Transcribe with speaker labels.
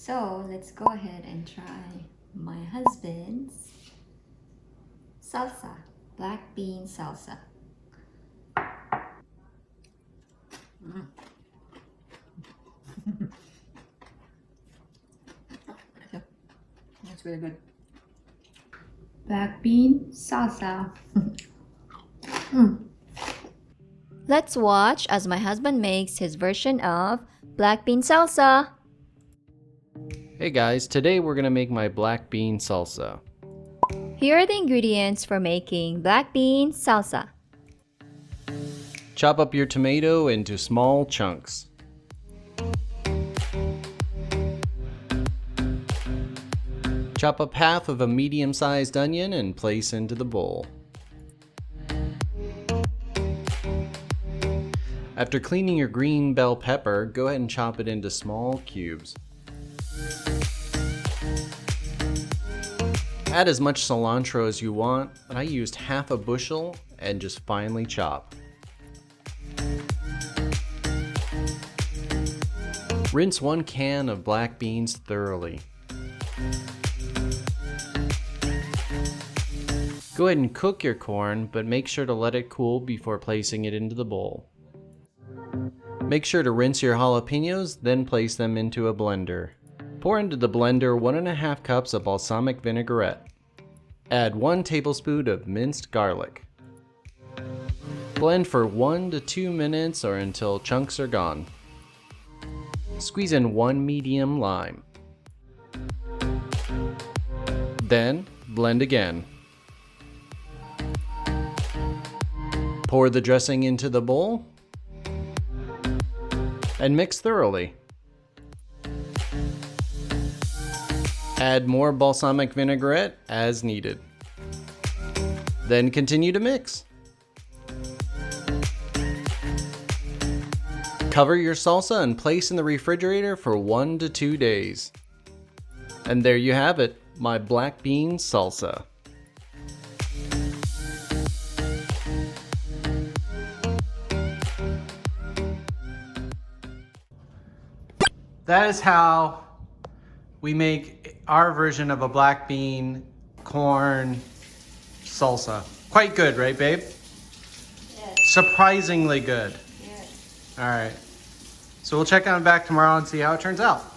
Speaker 1: So let's go ahead and try my husband's salsa, black bean salsa.
Speaker 2: That's really good.
Speaker 1: Black bean salsa.
Speaker 3: Let's watch as my husband makes his version of black bean salsa.
Speaker 4: Hey guys, today we're gonna make my black bean salsa.
Speaker 3: Here are the ingredients for making black bean salsa.
Speaker 4: Chop up your tomato into small chunks. Chop up half of a medium-sized onion and place into the bowl. After cleaning your green bell pepper, go ahead and chop it into small cubes. Add as much cilantro as you want, but I used half a bushel and just finely chop. Rinse 1 can of black beans thoroughly. Go ahead and cook your corn, but make sure to let it cool before placing it into the bowl. Make sure to rinse your jalapeños, then place them into a blender. Pour into the blender 1.5 cups of balsamic vinaigrette. Add 1 tablespoon of minced garlic. Blend for 1 to 2 minutes or until chunks are gone. Squeeze in 1 medium lime. Then blend again. Pour the dressing into the bowl and mix thoroughly. Add more balsamic vinaigrette as needed. Then continue to mix. Cover your salsa and place in the refrigerator for 1 to 2 days. And there you have it, my black bean salsa.
Speaker 5: That is how we make our version of a black bean corn salsa. Quite good, right, babe?
Speaker 1: Yes.
Speaker 5: Surprisingly good.
Speaker 1: Yes.
Speaker 5: All right. So we'll check on it back tomorrow and see how it turns out.